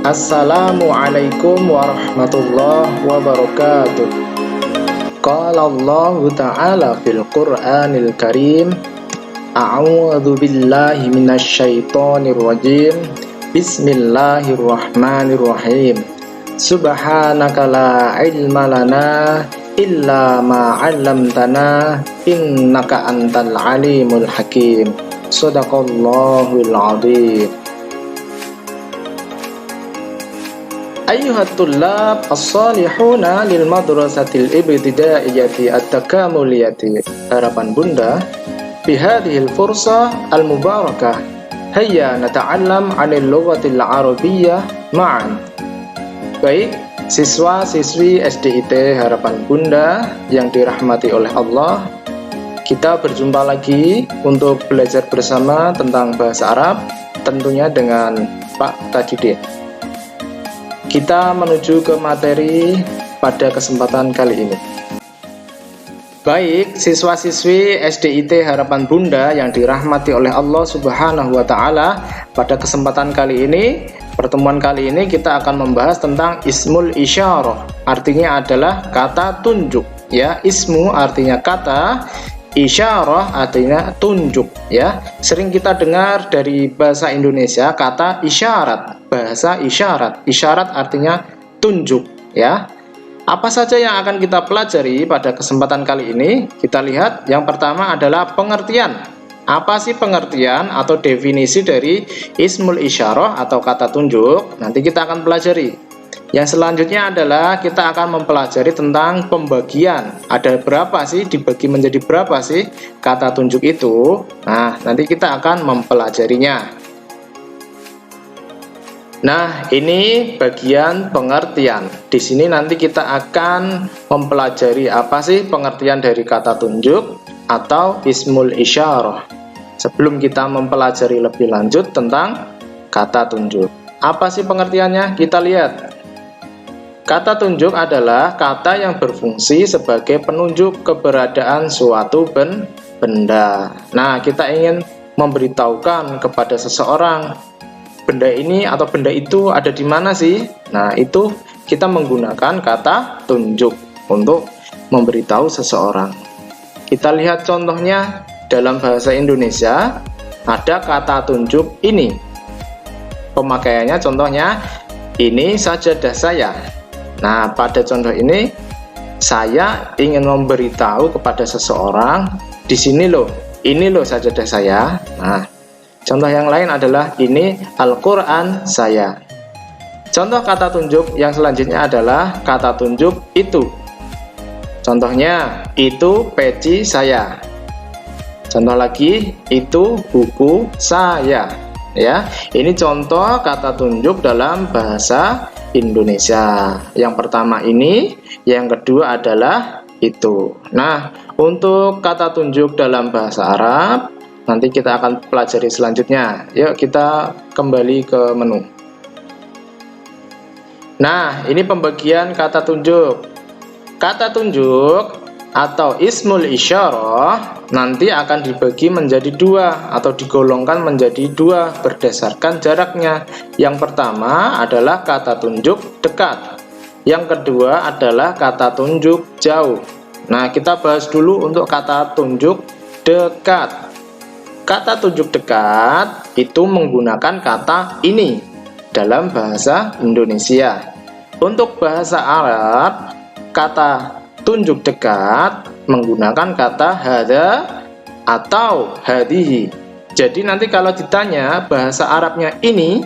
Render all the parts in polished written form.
Assalamualaikum warahmatullahi wabarakatuh. Qala Allahu ta'ala fil Qur'anil Karim, a'udzu billahi minasyaitonir rajim. Bismillahirrahmanirrahim. Subhanaka la ilma lana illa ma 'allamtana innaka antal alimul hakim. Shadaqallahul azim. Ayyuhat tullab as-salihuna lil madrasatil ibtidaiyati at-takamuliyati. Harapan Bunda, bihadhil fursah al-mubarakah hayya nata'allam 'anil lughatil arabiyyah ma'an. Baik, siswa-siswi SDIT Harapan Bunda yang dirahmati oleh Allah, kita berjumpa lagi untuk belajar bersama tentang bahasa Arab, tentunya dengan Pak Tajudin. Kita menuju ke materi pada kesempatan kali ini. Baik, siswa-siswi SDIT Harapan Bunda yang dirahmati oleh Allah Subhanahu wa Ta'ala, pada kesempatan kali ini, pertemuan kali ini kita akan membahas tentang ismul isyarah. Artinya adalah kata tunjuk, ya. Ismu artinya kata, isyarah artinya tunjuk, ya. Sering kita dengar dari bahasa Indonesia kata isyarat, bahasa isyarat. Isyarat artinya tunjuk, ya. Apa saja yang akan kita pelajari pada kesempatan kali ini? Kita lihat, yang pertama adalah pengertian. Apa sih pengertian atau definisi dari ismul isyarah atau kata tunjuk? Nanti kita akan pelajari. Yang selanjutnya adalah kita akan mempelajari tentang pembagian. Ada berapa sih, dibagi menjadi berapa sih kata tunjuk itu? Nah, nanti kita akan mempelajarinya. Nah, ini bagian pengertian. Di sini nanti kita akan mempelajari apa sih pengertian dari kata tunjuk atau ismul isyarah. Sebelum kita mempelajari lebih lanjut tentang kata tunjuk. Apa sih pengertiannya? Kita lihat. Kata tunjuk adalah kata yang berfungsi sebagai penunjuk keberadaan suatu benda. Nah, kita ingin memberitahukan kepada seseorang, benda ini atau benda itu ada di mana sih? Nah, itu kita menggunakan kata tunjuk untuk memberitahu seseorang. Kita lihat contohnya dalam bahasa Indonesia, ada kata tunjuk ini. Pemakaiannya contohnya, ini sajadah saya. Nah, pada contoh ini saya ingin memberitahu kepada seseorang, di sini loh, ini loh sajadah saya. Nah, contoh yang lain adalah ini Al-Qur'an saya. Contoh kata tunjuk yang selanjutnya adalah kata tunjuk itu. Contohnya, itu peci saya. Contoh lagi, itu buku saya. Ya, ini contoh kata tunjuk dalam bahasa Indonesia. Yang pertama ini, yang kedua adalah itu. Nah, untuk kata tunjuk dalam bahasa Arab nanti kita akan pelajari selanjutnya. Yuk kita kembali ke menu. Nah, ini pembagian kata tunjuk. Kata tunjuk atau ismul isyarah nanti akan dibagi menjadi dua atau digolongkan menjadi dua berdasarkan jaraknya. Yang pertama adalah kata tunjuk dekat. Yang kedua adalah kata tunjuk jauh. Nah, kita bahas dulu untuk kata tunjuk dekat. Kata tunjuk dekat itu menggunakan kata ini dalam bahasa Indonesia. Untuk bahasa Arab, kata tunjuk dekat menggunakan kata hadza atau hadhihi. Jadi nanti kalau ditanya bahasa Arabnya ini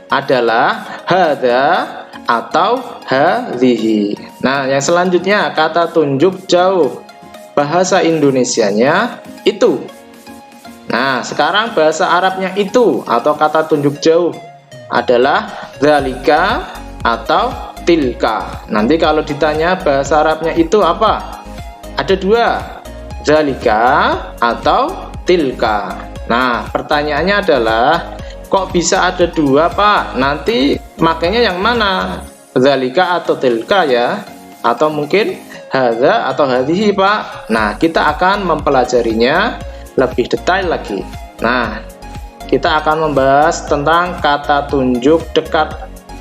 adalah hadza atau hadhihi. Nah, yang selanjutnya kata tunjuk jauh. Bahasa Indonesianya itu. Nah, sekarang bahasa Arabnya itu atau kata tunjuk jauh adalah dzalika atau tilka. Nanti kalau ditanya bahasa Arabnya itu apa? Ada dua, dzalika atau tilka. Nah, pertanyaannya adalah, kok bisa ada dua, Pak? Nanti makanya yang mana? Dzalika atau tilka ya? Atau mungkin hadza atau hadhihi, Pak? Nah, kita akan mempelajarinya lebih detail lagi. Nah, kita akan membahas tentang kata tunjuk dekat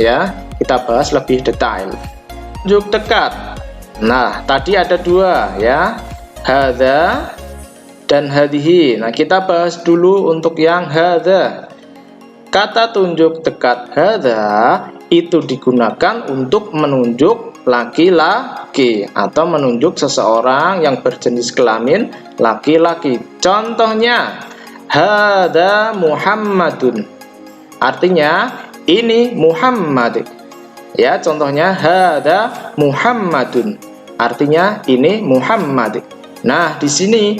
ya. Kita bahas lebih detail. Tunjuk dekat. Nah, tadi ada dua ya, hadza dan hadhihi. Nah, kita bahas dulu untuk yang hadza. Kata tunjuk dekat hadza itu digunakan untuk menunjuk laki-laki atau menunjuk seseorang yang berjenis kelamin laki-laki. Contohnya, hadza Muhammadun. Artinya ini Muhammad. Ya, contohnya hadza Muhammadun. Artinya ini Muhammad. Nah, di sini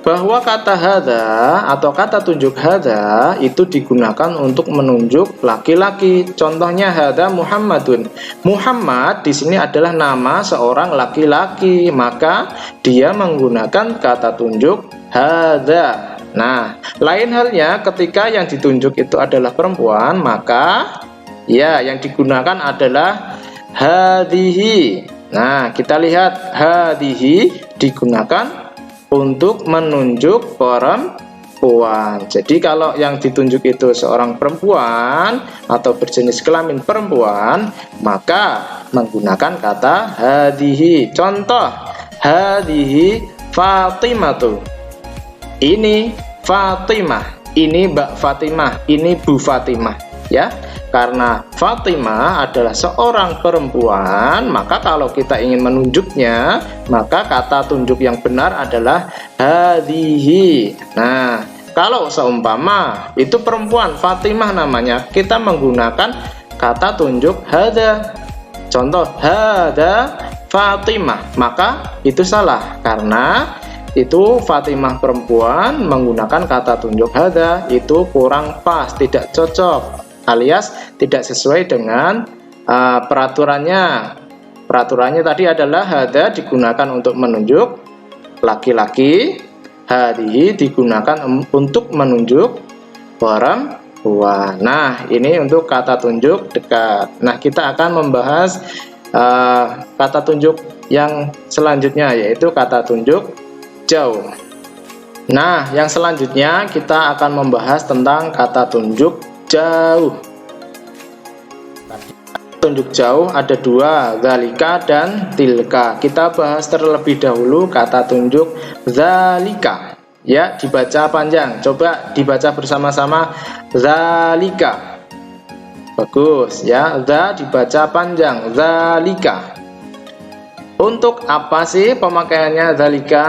bahwa kata hadza atau kata tunjuk hadza itu digunakan untuk menunjuk laki-laki. Contohnya hadza Muhammadun. Muhammad di sini adalah nama seorang laki-laki, maka dia menggunakan kata tunjuk hadza. Nah, lain halnya ketika yang ditunjuk itu adalah perempuan, maka ya yang digunakan adalah hadhihi. Nah, kita lihat hadhihi digunakan untuk menunjuk perempuan. Jadi kalau yang ditunjuk itu seorang perempuan atau berjenis kelamin perempuan, maka menggunakan kata hadhihi. Contoh, hadhihi Fatimatu. Ini Fatimah, ini Mbak Fatimah, ini Bu Fatimah, ya. Karena Fatimah adalah seorang perempuan, maka kalau kita ingin menunjuknya, maka kata tunjuk yang benar adalah hadhihi. Nah, kalau seumpama itu perempuan Fatimah namanya, kita menggunakan kata tunjuk hadza. Contoh, hadza Fatimah, maka itu salah karena itu Fatimah perempuan menggunakan kata tunjuk hadza, itu kurang pas, tidak cocok, alias tidak sesuai dengan peraturannya. Peraturannya tadi adalah hadza digunakan untuk menunjuk laki-laki, hadhihi digunakan untuk menunjuk perempuan. Nah, ini untuk kata tunjuk dekat. Nah, kita akan membahas kata tunjuk yang selanjutnya, yaitu kata tunjuk jauh. Nah, yang selanjutnya kita akan membahas tentang kata tunjuk jauh. Tunjuk jauh ada dua, zalika dan tilka. Kita bahas terlebih dahulu kata tunjuk zalika. Ya, dibaca panjang. Coba dibaca bersama-sama, zalika. Bagus ya, za dibaca panjang, zalika. Untuk apa sih pemakaiannya zalika?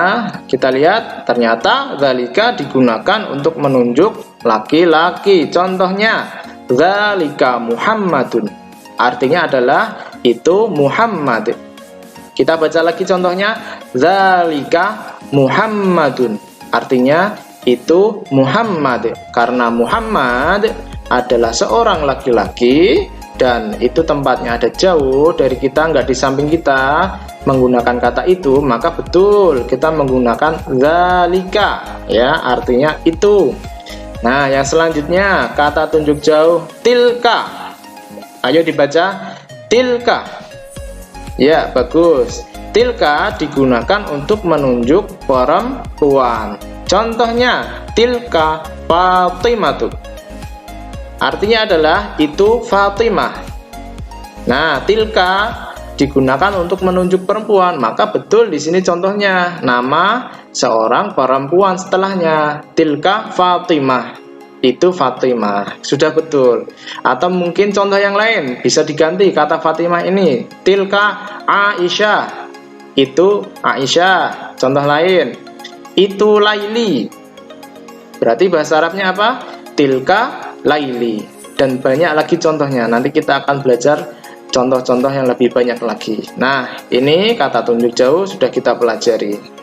Kita lihat, ternyata zalika digunakan untuk menunjuk laki-laki. Contohnya, zalika Muhammadun. Artinya adalah itu Muhammad. Kita baca lagi contohnya, zalika Muhammadun. Artinya itu Muhammad. Karena Muhammad adalah seorang laki-laki dan itu tempatnya ada jauh dari kita, nggak di samping kita, menggunakan kata itu, maka betul kita menggunakan zalika, ya, artinya itu. Nah, yang selanjutnya kata tunjuk jauh tilka. Ayo dibaca, tilka. Ya, bagus. Tilka digunakan untuk menunjuk perempuan. Contohnya, tilka Fatimatu. Artinya adalah itu Fatimah. Nah, tilka digunakan untuk menunjuk perempuan, maka betul di sini contohnya nama seorang perempuan setelahnya, tilka Fatimah. Itu Fatimah, sudah betul. Atau mungkin contoh yang lain bisa diganti kata Fatimah ini, tilka Aisyah. Itu Aisyah. Contoh lain, itu Laili. Berarti bahasa Arabnya apa? Tilka Laili. Dan banyak lagi contohnya. Nanti kita akan belajar contoh-contoh yang lebih banyak lagi. Nah, ini kata tunjuk jauh sudah kita pelajari.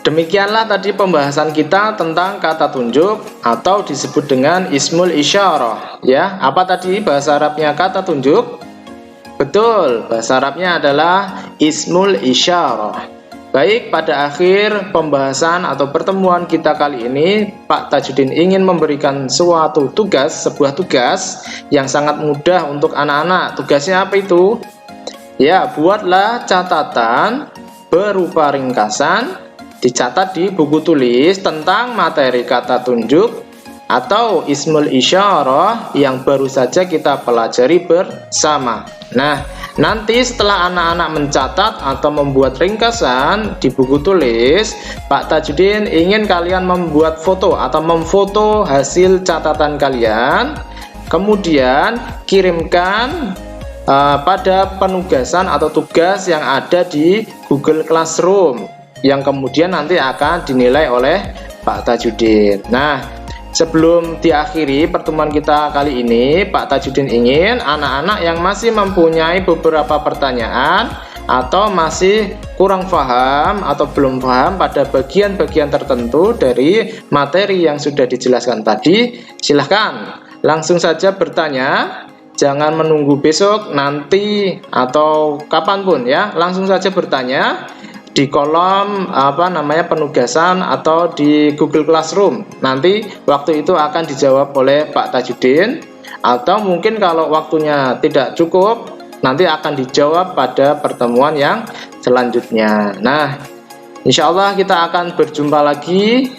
Demikianlah tadi pembahasan kita tentang kata tunjuk atau disebut dengan ismul isyarah. Ya, apa tadi bahasa Arabnya kata tunjuk? Betul, bahasa Arabnya adalah ismul isyarah. Baik, pada akhir pembahasan atau pertemuan kita kali ini, Pak Tajudin ingin memberikan suatu tugas, sebuah tugas yang sangat mudah untuk anak-anak. Tugasnya apa itu? Ya, buatlah catatan berupa ringkasan, dicatat di buku tulis tentang materi kata tunjuk atau ismul isyarah yang baru saja kita pelajari bersama. Nah, nanti setelah anak-anak mencatat atau membuat ringkasan di buku tulis, Pak Tajudin ingin kalian membuat foto atau memfoto hasil catatan kalian, kemudian kirimkan pada penugasan atau tugas yang ada di Google Classroom yang kemudian nanti akan dinilai oleh Pak Tajudin. Nah, sebelum diakhiri pertemuan kita kali ini, Pak Tajudin ingin anak-anak yang masih mempunyai beberapa pertanyaan atau masih kurang paham atau belum paham pada bagian-bagian tertentu dari materi yang sudah dijelaskan tadi, silahkan langsung saja bertanya. Jangan menunggu besok, nanti, atau kapanpun ya, langsung saja bertanya di kolom penugasan atau di Google Classroom. Nanti waktu itu akan dijawab oleh Pak Tajudin, atau mungkin kalau waktunya tidak cukup, nanti akan dijawab pada pertemuan yang selanjutnya. Nah, insya Allah kita akan berjumpa lagi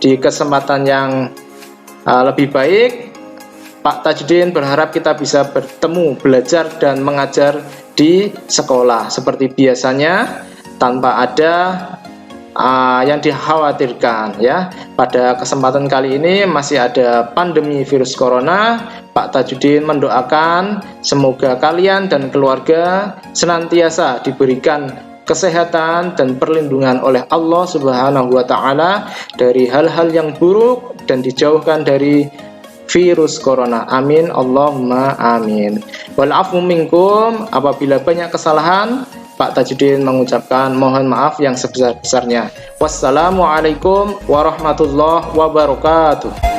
di kesempatan yang lebih baik. Pak Tajudin berharap kita bisa bertemu, belajar dan mengajar di sekolah seperti biasanya tanpa ada yang dikhawatirkan ya. Pada kesempatan kali ini masih ada pandemi virus corona. Pak Tajudin mendoakan semoga kalian dan keluarga senantiasa diberikan kesehatan dan perlindungan oleh Allah Subhanahu wa taala dari hal-hal yang buruk dan dijauhkan dari virus corona. Amin, Allahumma amin. Wal afu minkum, apabila banyak kesalahan, Pak Tajudin mengucapkan mohon maaf yang sebesar-besarnya. Wassalamualaikum warahmatullahi wabarakatuh.